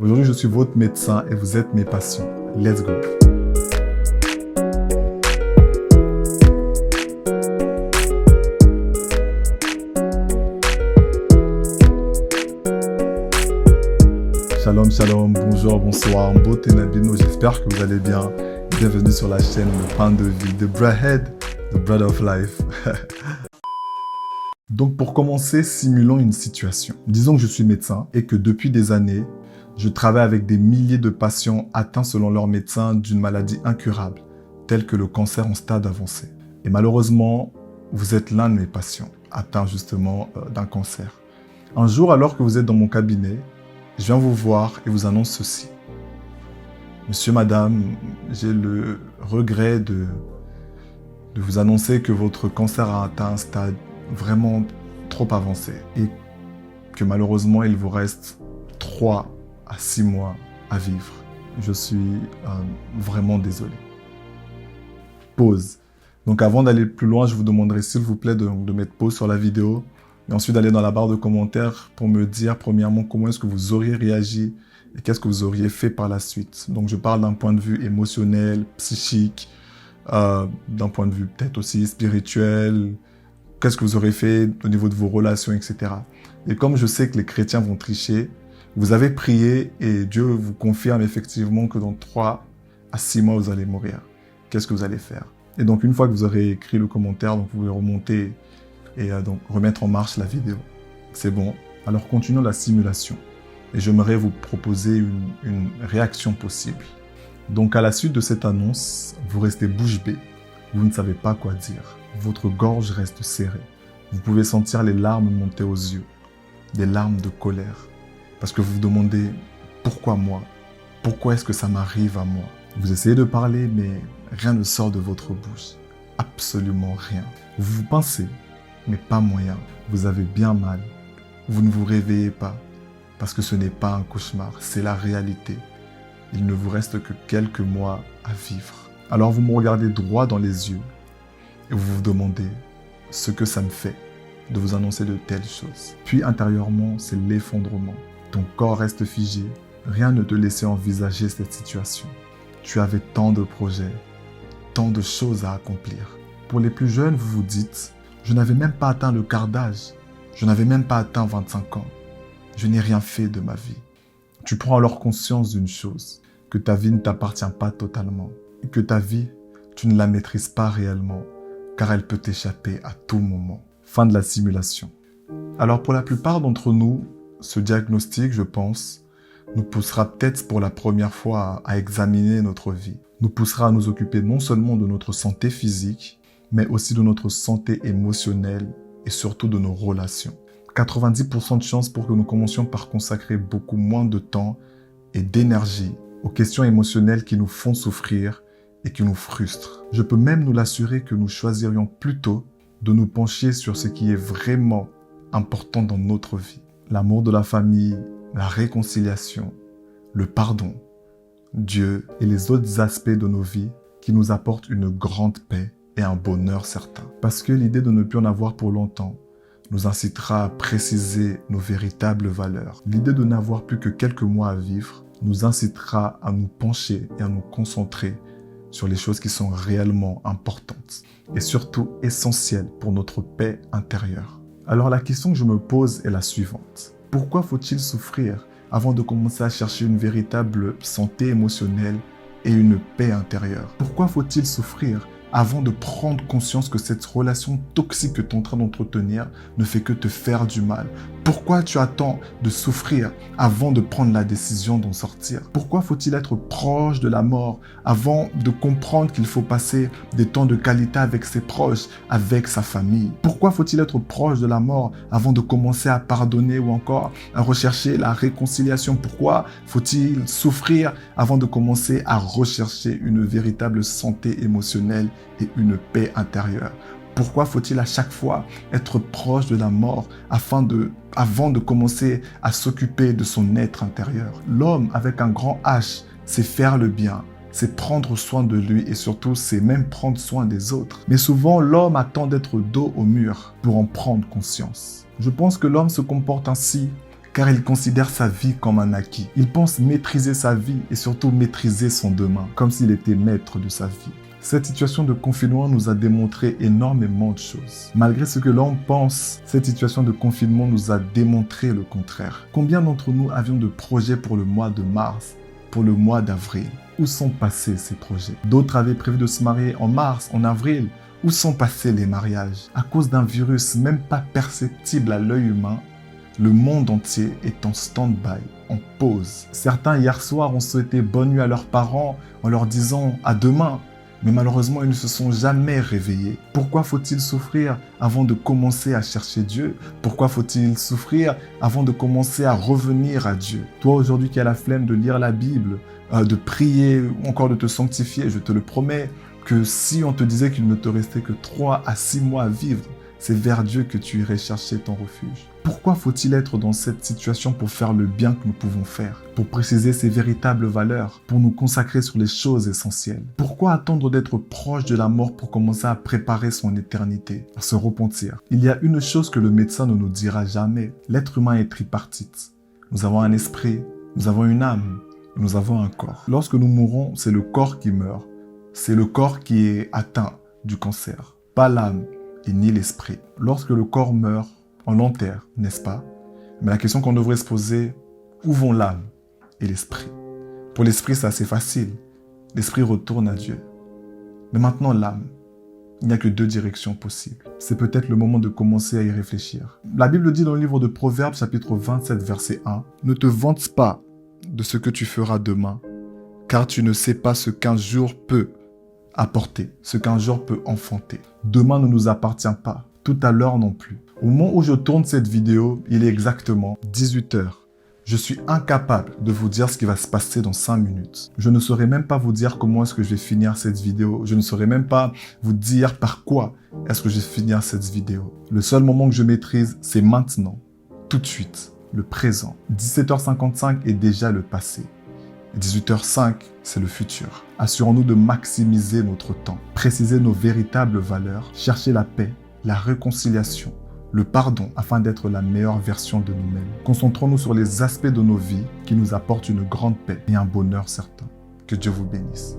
Aujourd'hui, je suis votre médecin et vous êtes mes patients. Let's go! Shalom, shalom, bonjour, bonsoir, Mbote Nabino, j'espère que vous allez bien. Bienvenue sur la chaîne Le Pain de Vie, The Bread, The Bread of Life. Donc pour commencer, simulons une situation. Disons que je suis médecin et que depuis des années, je travaille avec des milliers de patients atteints selon leur médecin d'une maladie incurable, telle que le cancer en stade avancé. Et malheureusement, vous êtes l'un de mes patients, atteint justement d'un cancer. Un jour, alors que vous êtes dans mon cabinet, je viens vous voir et vous annonce ceci. Monsieur, madame, j'ai le regret de vous annoncer que votre cancer a atteint un stade vraiment trop avancé et que malheureusement, il vous reste 3 à 6 mois à vivre. Je suis vraiment désolé. Pause. Donc avant d'aller plus loin, je vous demanderai s'il vous plaît de mettre pause sur la vidéo et ensuite d'aller dans la barre de commentaires pour me dire premièrement comment est-ce que vous auriez réagi et qu'est-ce que vous auriez fait par la suite. Donc je parle d'un point de vue émotionnel, psychique, d'un point de vue peut-être aussi spirituel, qu'est-ce que vous aurez fait au niveau de vos relations, etc. Et comme je sais que les chrétiens vont tricher, vous avez prié et Dieu vous confirme effectivement que dans 3 à 6 mois, vous allez mourir. Qu'est-ce que vous allez faire? Et donc, une fois que vous aurez écrit le commentaire, donc vous pouvez remonter et donc remettre en marche la vidéo. C'est bon. Alors, continuons la simulation. Et j'aimerais vous proposer une réaction possible. Donc, à la suite de cette annonce, vous restez bouche bée. Vous ne savez pas quoi dire. Votre gorge reste serrée. Vous pouvez sentir les larmes monter aux yeux. Des larmes de colère. Parce que vous vous demandez, pourquoi moi? Pourquoi est-ce que ça m'arrive à moi? Vous essayez de parler, mais rien ne sort de votre bouche. Absolument rien. Vous vous pincez, mais pas moyen. Vous avez bien mal. Vous ne vous réveillez pas. Parce que ce n'est pas un cauchemar, c'est la réalité. Il ne vous reste que quelques mois à vivre. Alors vous me regardez droit dans les yeux et vous vous demandez ce que ça me fait de vous annoncer de telles choses. Puis intérieurement, c'est l'effondrement. Ton corps reste figé, rien ne te laissait envisager cette situation. Tu avais tant de projets, tant de choses à accomplir. Pour les plus jeunes, vous vous dites, je n'avais même pas atteint le quart d'âge, je n'avais même pas atteint 25 ans, je n'ai rien fait de ma vie. Tu prends alors conscience d'une chose, que ta vie ne t'appartient pas totalement, et que ta vie, tu ne la maîtrises pas réellement, car elle peut t'échapper à tout moment. Fin de la simulation. Alors pour la plupart d'entre nous, ce diagnostic, je pense, nous poussera peut-être pour la première fois à examiner notre vie. Nous poussera à nous occuper non seulement de notre santé physique, mais aussi de notre santé émotionnelle et surtout de nos relations. 90% de chances pour que nous commencions par consacrer beaucoup moins de temps et d'énergie aux questions émotionnelles qui nous font souffrir et qui nous frustrent. Je peux même nous l'assurer que nous choisirions plutôt de nous pencher sur ce qui est vraiment important dans notre vie. L'amour de la famille, la réconciliation, le pardon, Dieu et les autres aspects de nos vies qui nous apportent une grande paix et un bonheur certain. Parce que l'idée de ne plus en avoir pour longtemps nous incitera à préciser nos véritables valeurs. L'idée de n'avoir plus que quelques mois à vivre nous incitera à nous pencher et à nous concentrer sur les choses qui sont réellement importantes et surtout essentielles pour notre paix intérieure. Alors la question que je me pose est la suivante. Pourquoi faut-il souffrir avant de commencer à chercher une véritable santé émotionnelle et une paix intérieure? Pourquoi faut-il souffrir avant de prendre conscience que cette relation toxique que tu es en train d'entretenir ne fait que te faire du mal? Pourquoi tu attends de souffrir avant de prendre la décision d'en sortir? Pourquoi faut-il être proche de la mort avant de comprendre qu'il faut passer des temps de qualité avec ses proches, avec sa famille? Pourquoi faut-il être proche de la mort avant de commencer à pardonner ou encore à rechercher la réconciliation? Pourquoi faut-il souffrir avant de commencer à rechercher une véritable santé émotionnelle et une paix intérieure? Pourquoi faut-il à chaque fois être proche de la mort avant de commencer à s'occuper de son être intérieur? L'homme avec un grand H, c'est faire le bien, c'est prendre soin de lui et surtout, c'est même prendre soin des autres. Mais souvent, l'homme attend d'être dos au mur pour en prendre conscience. Je pense que l'homme se comporte ainsi car il considère sa vie comme un acquis. Il pense maîtriser sa vie et surtout maîtriser son demain, comme s'il était maître de sa vie. Cette situation de confinement nous a démontré énormément de choses. Malgré ce que l'on pense, cette situation de confinement nous a démontré le contraire. Combien d'entre nous avions de projets pour le mois de mars, pour le mois d'avril? Où sont passés ces projets? D'autres avaient prévu de se marier en mars, en avril. Où sont passés les mariages? À cause d'un virus même pas perceptible à l'œil humain, le monde entier est en stand-by, en pause. Certains hier soir ont souhaité bonne nuit à leurs parents en leur disant à demain. Mais malheureusement, ils ne se sont jamais réveillés. Pourquoi faut-il souffrir avant de commencer à chercher Dieu? Pourquoi faut-il souffrir avant de commencer à revenir à Dieu? Toi, aujourd'hui, qui as la flemme de lire la Bible, de prier ou encore de te sanctifier, je te le promets, que si on te disait qu'il ne te restait que 3 à 6 mois à vivre, c'est vers Dieu que tu irais chercher ton refuge. Pourquoi faut-il être dans cette situation pour faire le bien que nous pouvons faire, pour préciser ses véritables valeurs, pour nous consacrer sur les choses essentielles? Pourquoi attendre d'être proche de la mort pour commencer à préparer son éternité, à se repentir? Il y a une chose que le médecin ne nous dira jamais. L'être humain est tripartite. Nous avons un esprit, nous avons une âme, et nous avons un corps. Lorsque nous mourons, c'est le corps qui meurt. C'est le corps qui est atteint du cancer, pas l'âme et ni l'esprit. Lorsque le corps meurt, on l'enterre, n'est-ce pas? Mais la question qu'on devrait se poser, où vont l'âme et l'esprit? Pour l'esprit, c'est assez facile. L'esprit retourne à Dieu. Mais maintenant, l'âme, il n'y a que 2 directions possibles. C'est peut-être le moment de commencer à y réfléchir. La Bible dit dans le livre de Proverbes, chapitre 27, verset 1, « Ne te vante pas de ce que tu feras demain, car tu ne sais pas ce qu'un jour peut apporter, ce qu'un jour peut enfanter. » Demain ne nous appartient pas, tout à l'heure non plus. Au moment où je tourne cette vidéo, il est exactement 18 h. Je suis incapable de vous dire ce qui va se passer dans 5 minutes. Je ne saurais même pas vous dire comment est-ce que je vais finir cette vidéo. Je ne saurais même pas vous dire par quoi est-ce que je vais finir cette vidéo. Le seul moment que je maîtrise, c'est maintenant, tout de suite, le présent. 17h55 est déjà le passé. 18h05, c'est le futur. Assurons-nous de maximiser notre temps, préciser nos véritables valeurs, chercher la paix, la réconciliation, le pardon afin d'être la meilleure version de nous-mêmes. Concentrons-nous sur les aspects de nos vies qui nous apportent une grande paix et un bonheur certain. Que Dieu vous bénisse.